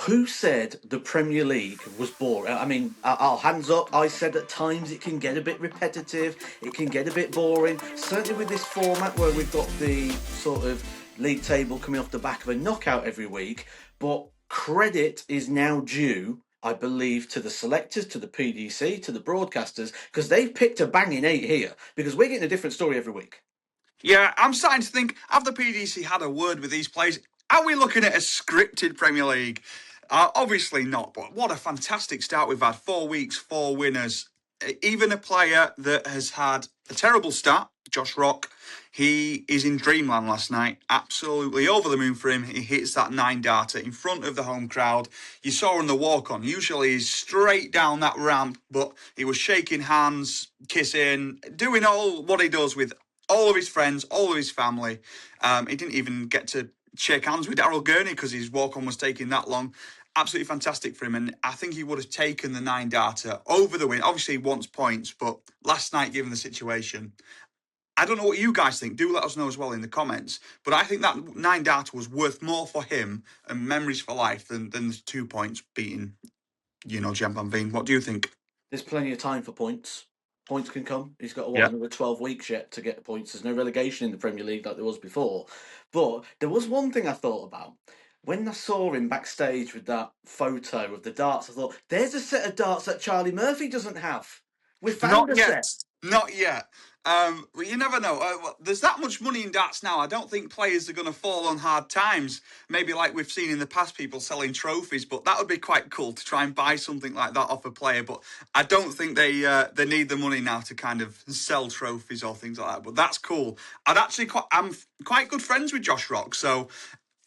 Who said the Premier League was boring? I mean, I'll hands up. I said at times it can get a bit repetitive, it can get a bit boring. Certainly with this format where we've got the sort of league table coming off the back of a knockout every week. But credit is now due, I believe, to the selectors, to the PDC, to the broadcasters, because they've picked a banging 8 here. Because we're getting a different story every week. Yeah, I'm starting to think, have the PDC had a word with these players? Are we looking at a scripted Premier League? Obviously not, but what a fantastic start we've had. 4 weeks, 4 winners. Even a player that has had a terrible start, Josh Rock, he is in dreamland last night. Absolutely over the moon for him. He hits that 9 darter in front of the home crowd. You saw on the walk-on, usually he's straight down that ramp, but he was shaking hands, kissing, doing all what he does with all of his friends, all of his family. He didn't even get to shake hands with Daryl Gurney because his walk-on was taking that long. Absolutely fantastic for him, and I think he would have taken the 9 darter over the win. Obviously, he wants points, but last night, given the situation, I don't know what you guys think. Do let us know as well in the comments. But I think that 9 darter was worth more for him and memories for life than the 2 points beating, Jem Van Veen. What do you think? There's plenty of time for points. Points can come. He's got Yeah. another 12 weeks yet to get points. There's no relegation in the Premier League like there was before. But there was one thing I thought about. When I saw him backstage with that photo of the darts, I thought, there's a set of darts that Charlie Murphy doesn't have. We found Not a yet. set. Not yet. But you never know. There's that much money in darts now. I don't think players are going to fall on hard times. Maybe like we've seen in the past, people selling trophies. But that would be quite cool to try and buy something like that off a player. But I don't think they need the money now to kind of sell trophies or things like that. But that's cool. I'm quite good friends with Josh Rock, so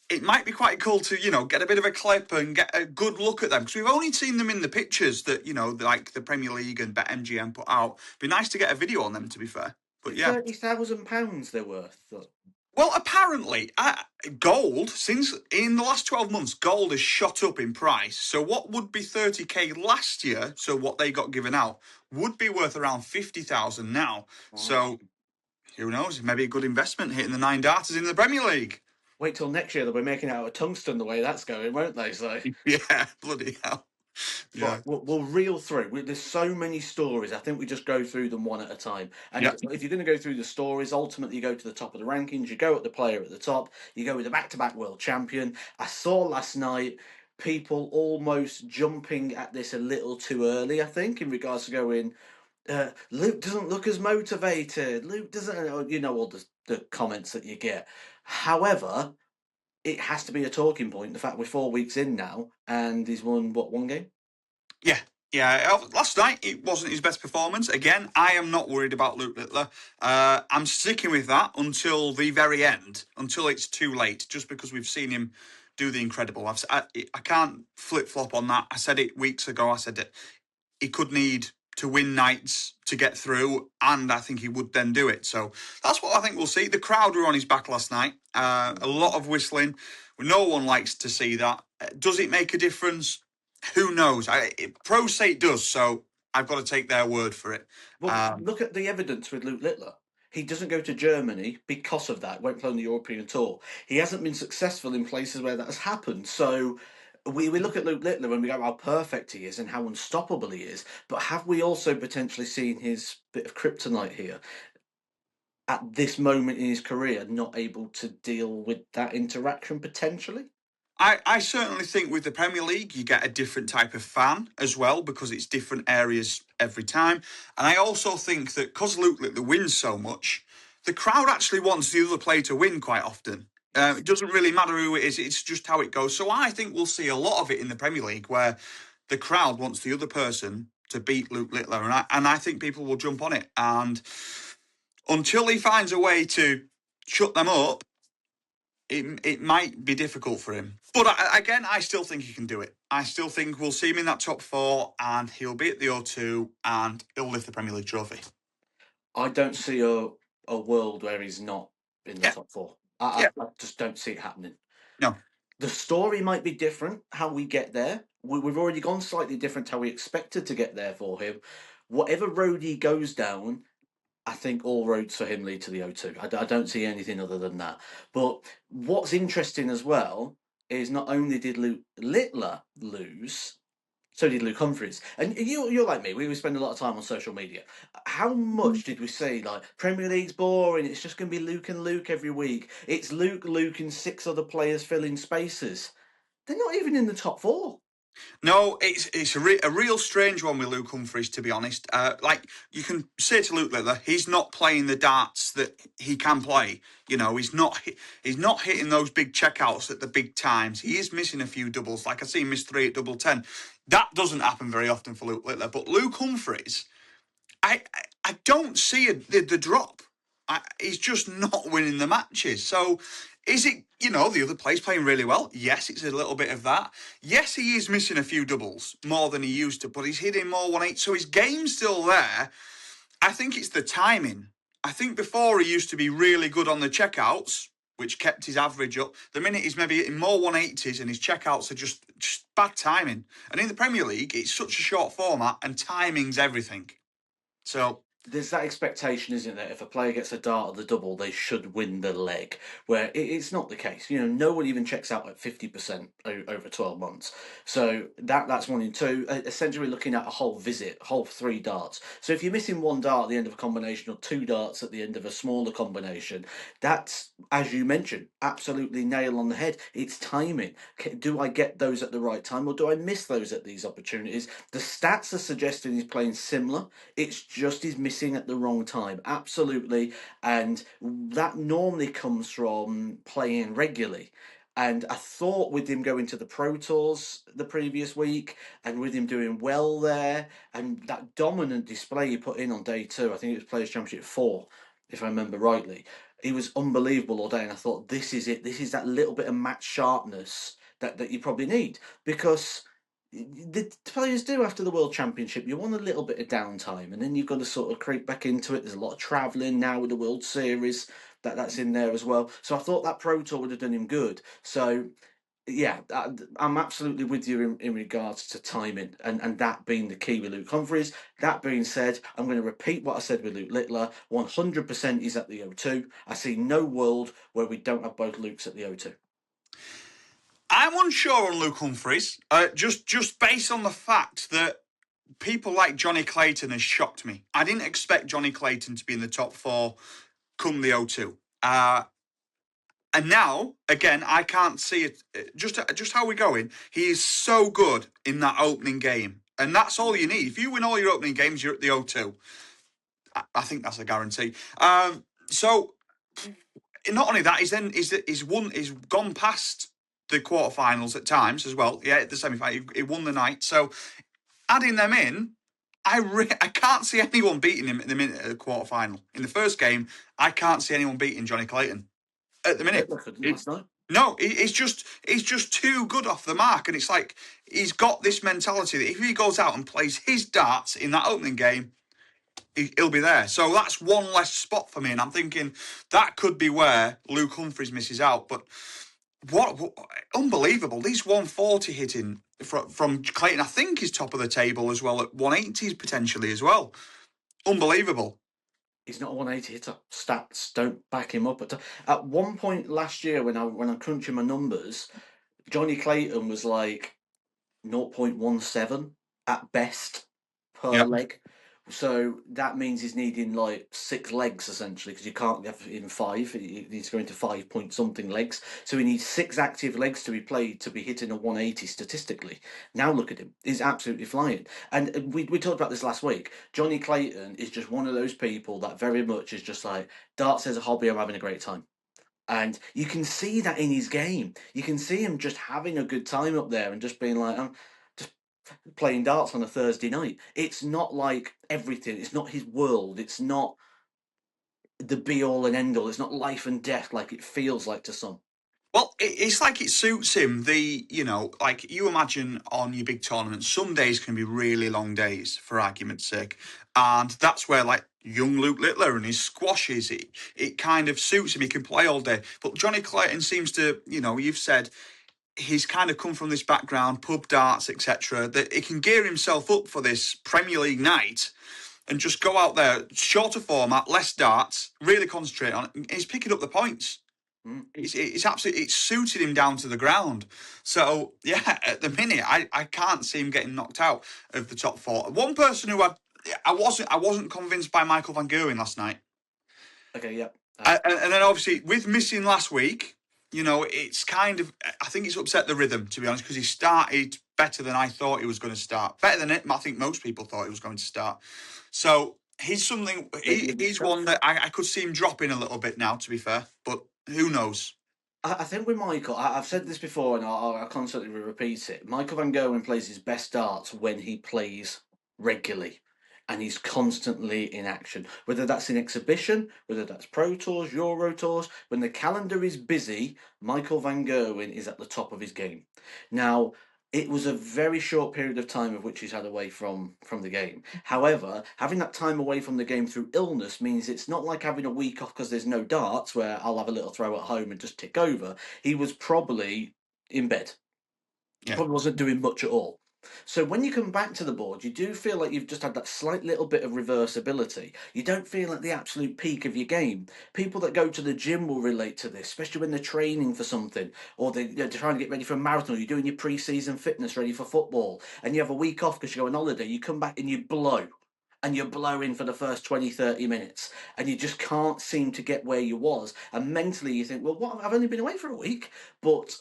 it might be quite cool to, get a bit of a clip and get a good look at them, because we've only seen them in the pictures that, like the Premier League and BetMGM put out. Be nice to get a video on them, to be fair. But yeah. £30,000 they're worth. Well, apparently, gold, since in the last 12 months, gold has shot up in price. So what would be 30k last year, so what they got given out, would be worth around 50,000 now. Wow. So who knows? Maybe a good investment hitting the 9 darters in the Premier League. Wait till next year, they'll be making it out of tungsten the way that's going, won't they? So Yeah, bloody hell. Yeah. We'll reel through. There's so many stories. I think we just go through them one at a time. And Yeah. if you're going to go through the stories, ultimately you go to the top of the rankings. You go at the player at the top. You go with the back-to-back world champion. I saw last night people almost jumping at this a little too early, I think, in regards to going, Luke doesn't look as motivated. Luke doesn't, all the comments that you get. However, it has to be a talking point. The fact we're 4 weeks in now and he's won, what, 1 game? Yeah. Yeah, last night it wasn't his best performance. Again, I am not worried about Luke Littler. I'm sticking with that until the very end, until it's too late, just because we've seen him do the incredible. I can't flip-flop on that. I said it weeks ago. I said that he could need to win nights to get through, and I think he would then do it. So that's what I think we'll see. The crowd were on his back last night. A lot of whistling. No one likes to see that. Does it make a difference? Who knows? Pros say it does, so I've got to take their word for it. Well, look at the evidence with Luke Littler. He doesn't go to Germany because of that. Won't play on the European tour. He hasn't been successful in places where that has happened. So we look at Luke Littler and we go how perfect he is and how unstoppable he is. But have we also potentially seen his bit of kryptonite here? At this moment in his career, not able to deal with that interaction potentially? I certainly think with the Premier League, you get a different type of fan as well, because it's different areas every time. And I also think that because Luke Littler wins so much, the crowd actually wants the other player to win quite often. It doesn't really matter who it is, it's just how it goes. So I think we'll see a lot of it in the Premier League where the crowd wants the other person to beat Luke Littler. And I think people will jump on it. And until he finds a way to shut them up, it might be difficult for him. But again, I still think he can do it. I still think we'll see him in that top 4 and he'll be at the O2 and he'll lift the Premier League trophy. I don't see a world where he's not in the top 4. I just don't see it happening. No. The story might be different, how we get there. We've already gone slightly different how we expected to get there for him. Whatever road he goes down, I think all roads for him lead to the O2. I don't see anything other than that. But what's interesting as well, is not only did Luke Littler lose, so did Luke Humphries. And you're like me, we spend a lot of time on social media. How much did we say, like, Premier League's boring, it's just going to be Luke and Luke every week? It's Luke, and six other players filling spaces. They're not even in the top four. No, it's a real strange one with Luke Humphries, to be honest. Like, you can say to Luke Littler, he's not playing the darts that he can play. You know, he's not hitting those big checkouts at the big times. He is missing a few doubles. Like I see him miss 3 at double 10. That doesn't happen very often for Luke Littler. But Luke Humphries, I don't see the drop. He's just not winning the matches. So is it, the other players playing really well? Yes, it's a little bit of that. Yes, he is missing a few doubles more than he used to, but he's hitting more 1-8. So his game's still there. I think it's the timing. I think before he used to be really good on the checkouts, which kept his average up. The minute he's maybe hitting more 180s and his checkouts are just bad timing. And in the Premier League, it's such a short format and timing's everything. So there's that expectation, isn't there? If a player gets a dart or the double, they should win the leg. Where it's not the case. No one even checks out at 50% over 12 months. So that's 1 and 2. Essentially, looking at a whole visit, whole 3 darts. So if you're missing 1 dart at the end of a combination or 2 darts at the end of a smaller combination, that's, as you mentioned, absolutely nail on the head. It's timing. Do I get those at the right time, or do I miss those at these opportunities? The stats are suggesting he's playing similar. It's just he's missing at the wrong time, absolutely, and that normally comes from playing regularly. And I thought with him going to the Pro Tours the previous week, and with him doing well there, and that dominant display he put in on day 2, I think it was Players Championship 4, if I remember rightly, he was unbelievable all day. And I thought, this is it. This is that little bit of match sharpness that you probably need, because the players do after the World Championship. You want a little bit of downtime, and then you've got to sort of creep back into it. There's a lot of travelling now with the World Series that's in there as well. So I thought that Pro Tour would have done him good. So yeah, I'm absolutely with you in regards to timing and that being the key with Luke Humphries. That being said, I'm going to repeat what I said with Luke Littler. 100% he's at the O2. I see no world where we don't have both Lukes at the O2. I'm unsure on Luke Humphries, just based on the fact that people like Johnny Clayton has shocked me. I didn't expect Johnny Clayton to be in the top 4 come the O2. And now, again, I can't see it. Just how we're going, he is so good in that opening game. And that's all you need. If you win all your opening games, you're at the O2. I think that's a guarantee. So, not only that, he's gone past the quarterfinals at times as well. Yeah, the semi-final, he won the night. So, adding them in, I can't see anyone beating him at the minute at the quarterfinal. In the first game, I can't see anyone beating Johnny Clayton at the minute. Last night. No, he's just too good off the mark, and it's like he's got this mentality that if he goes out and plays his darts in that opening game, he'll be there. So that's one less spot for me, and I'm thinking that could be where Luke Humphries misses out. But what unbelievable! These 140 hitting from Clayton, I think, is top of the table as well at 180s potentially as well. Unbelievable. He's not a 180 hitter. Stats don't back him up. At one point last year, when I'm crunching my numbers, Johnny Clayton was like 0.17 at best per leg. So that means he's needing like 6 legs essentially, because you can't have even 5. He needs to go into 5 point something legs. So he needs 6 active legs to be played to be hitting a 180 statistically. Now look at him; he's absolutely flying. And we talked about this last week. Johnny Clayton is just one of those people that very much is just like, darts as a hobby. I'm having a great time. And you can see that in his game. You can see him just having a good time up there and just being like, I'm just playing darts on a Thursday night. It's not like everything. It's not his world. It's not the be all and end all. It's not life and death like it feels like to some. Well, it's like it suits him. Like you imagine on your big tournaments, some days can be really long days, for argument's sake. And that's where, like, young Luke Littler and his squashes, it kind of suits him. He can play all day. But Johnny Clayton seems to, you've said, he's kind of come from this background, pub darts, etc., that he can gear himself up for this Premier League night and just go out there, shorter format, less darts, really concentrate on it. And he's picking up the points. It's absolutely, it's suited him down to the ground. So yeah, at the minute, I can't see him getting knocked out of the top four. One person who I wasn't convinced by Michael van Gerwen last night. Okay, yep. And then obviously with missing last week, it's kind of, I think it's upset the rhythm, to be honest, because he started better than I thought he was going to start. Better than I think most people thought he was going to start. So he's one that I could see him dropping a little bit now, to be fair, but who knows? I think with Michael, I've said this before and I'll constantly repeat it. Michael Van Gerwen plays his best darts when he plays regularly and he's constantly in action. Whether that's in exhibition, whether that's Pro Tours, Euro Tours, when the calendar is busy, Michael Van Gerwen is at the top of his game. Now, it was a very short period of time of which he's had away from the game. However, having that time away from the game through illness means it's not like having a week off because there's no darts where I'll have a little throw at home and just tick over. He was probably in bed. Yeah. Probably wasn't doing much at all. So when you come back to the board, you do feel like you've just had that slight little bit of reversibility. You don't feel at the absolute peak of your game. People that go to the gym will relate to this, especially when they're training for something or they're trying to get ready for a marathon. Or you're doing your pre-season fitness ready for football and you have a week off because you go on holiday. You come back and you blow. And you're blowing for the first 20, 30 minutes. And you just can't seem to get where you was. And mentally you think, well, what? I've only been away for a week. But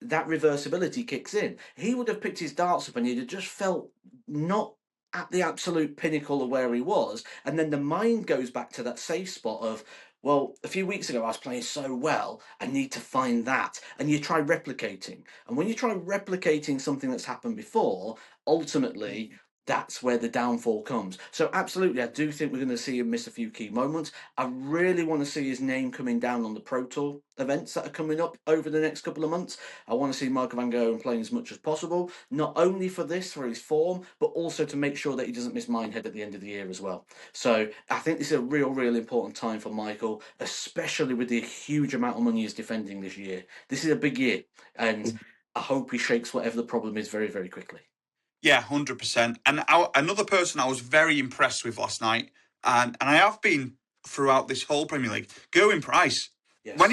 that reversibility kicks in. He would have picked his darts up and he'd have just felt not at the absolute pinnacle of where he was. And then the mind goes back to that safe spot of, well, a few weeks ago I was playing so well, I need to find that. And you try replicating. And when you try replicating something that's happened before, ultimately that's where the downfall comes. So absolutely, I do think we're going to see him miss a few key moments. I really want to see his name coming down on the Pro Tour events that are coming up over the next couple of months. I want to see Michael Van Gerwen playing as much as possible, not only for this, for his form, but also to make sure that he doesn't miss Minehead at the end of the year as well. So I think this is a real important time for Michael, especially with the huge amount of money he's defending this year. This is a big year, and I hope he shakes whatever the problem is very quickly. Yeah, 100%. And another person I was very impressed with last night, and I have been throughout this whole Premier League, Gerwyn Price. Yes. When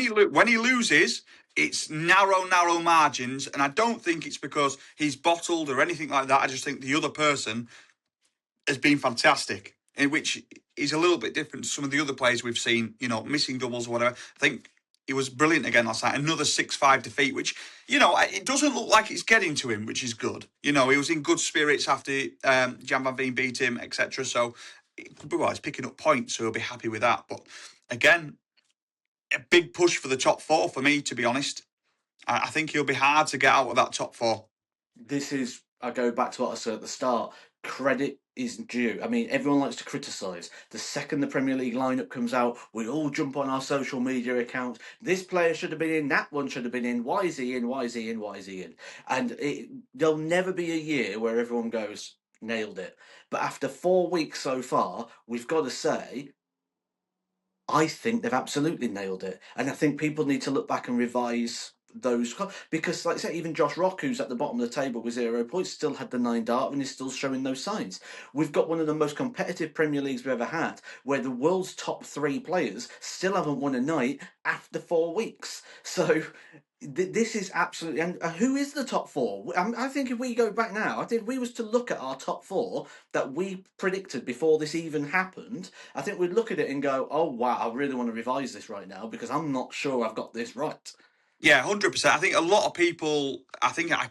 he loses, it's narrow margins, and I don't think it's because he's bottled or anything like that. I just think the other person has been fantastic, in which is a little bit different to some of the other players we've seen, missing doubles or whatever. I think he was brilliant again last night. Another 6-5 defeat, which, it doesn't look like it's getting to him, which is good. He was in good spirits after Jan van Veen beat him, etc. So, he's picking up points, so he'll be happy with that. But again, a big push for the top four for me, to be honest. I think he'll be hard to get out of that top four. I go back to what I said at the start. Credit is due. I mean, everyone likes to criticise. The second the Premier League lineup comes out, we all jump on our social media accounts. This player should have been in, that one should have been in. Why is he in? Why is he in? Why is he in? And there'll never be a year where everyone goes, nailed it. But after 4 weeks so far, we've got to say, I think they've absolutely nailed it. And I think people need to look back and revise those, because, like I say, even Josh Rock, who's at the bottom of the table with 0 points, still had the 9 dart and is still showing those signs. We've got one of the most competitive Premier Leagues we've ever had, where the world's top 3 players still haven't won a night after 4 weeks. So this is absolutely, and who is the top 4? I think if we go back now, I think if we was to look at our top 4 that we predicted before this even happened, I think we'd look at it and go, oh wow, I really want to revise this right now because I'm not sure I've got this right. Yeah, 100%. I think a lot of people,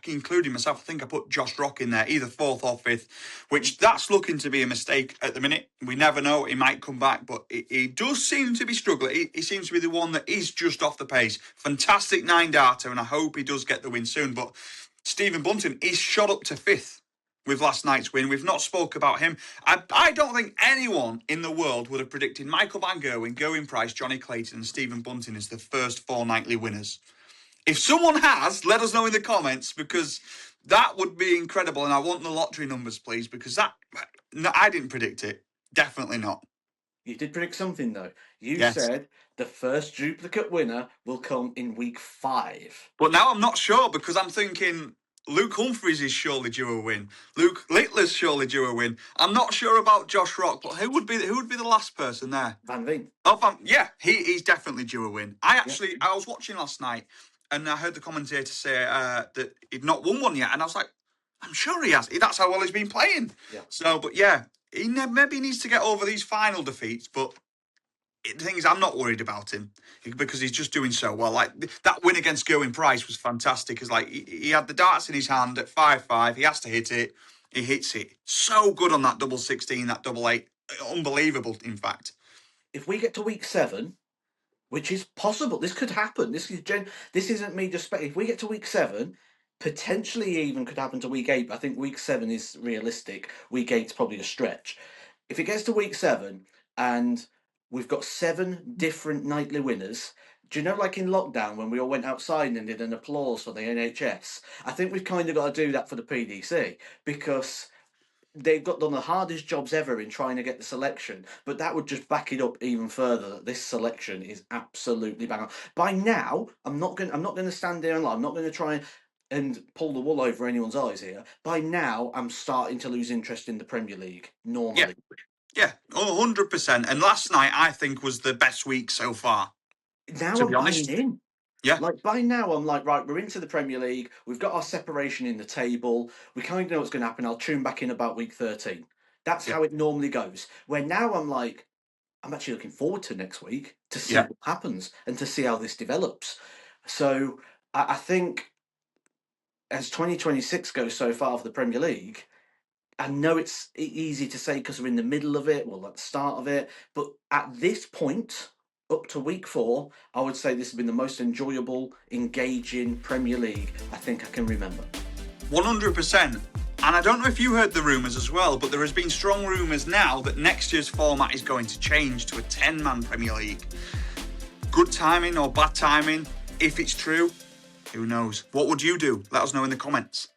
including myself, I think I put Josh Rock in there, either 4th or 5th, which that's looking to be a mistake at the minute. We never know. He might come back, but he does seem to be struggling. He seems to be the one that is just off the pace. Fantastic 9 darter, and I hope he does get the win soon. But Stephen Bunting is shot up to 5th with last night's win. We've not spoke about him. I don't think anyone in the world would have predicted Michael Van Gerwen, Gerwyn Price, Johnny Clayton and Stephen Bunting as the first 4 nightly winners. If someone has, let us know in the comments, because that would be incredible. And I want the lottery numbers, please, because I didn't predict it. Definitely not. You did predict something, though. You Yes. said the first duplicate winner will come in week 5. But now I'm not sure, because I'm thinking Luke Humphries is surely due a win. Luke Littler's surely due a win. I'm not sure about Josh Rock, but who would be the last person there? Van Veen. Oh, yeah, he's definitely due a win. I Yeah. was watching last night, and I heard the commentator say that he'd not won one yet, and I was like, I'm sure he has. That's how well he's been playing. Yeah. So, but yeah, he maybe needs to get over these final defeats, but the thing is, I'm not worried about him because he's just doing so well. Like that win against Gerwyn Price was fantastic. Because like he had the darts in his hand at 5-5. He has to hit it. He hits it so good on that double 16, that double 8. Unbelievable, in fact. If we get to week 7, which is possible, this could happen. This isn't me just speculating. If we get to week 7, potentially even could happen to week 8. But I think week 7 is realistic. Week 8's probably a stretch. If it gets to week 7 and we've got 7 different nightly winners. Do you know, like in lockdown when we all went outside and did an applause for the NHS? I think we've kind of got to do that for the PDC because they've done the hardest jobs ever in trying to get the selection, but that would just back it up even further that this selection is absolutely bang on. By now, I'm not going to stand there and lie. I'm not going to try and pull the wool over anyone's eyes here. By now, I'm starting to lose interest in the Premier League normally. Yeah, 100%. And last night, I think, was the best week so far. Now to I'm be honest. buying in. Yeah. Like by now, I'm like, right, we're into the Premier League. We've got our separation in the table. We kind of know what's going to happen. I'll tune back in about week 13. That's how it normally goes. Where now I'm like, I'm actually looking forward to next week to see what happens and to see how this develops. So I think as 2026 goes so far for the Premier League, I know it's easy to say because we're in the middle of it, well, at the start of it, but at this point, up to week 4, I would say this has been the most enjoyable, engaging Premier League I think I can remember. 100%. And I don't know if you heard the rumours as well, but there has been strong rumours now that next year's format is going to change to a 10-man Premier League. Good timing or bad timing? If it's true, who knows? What would you do? Let us know in the comments.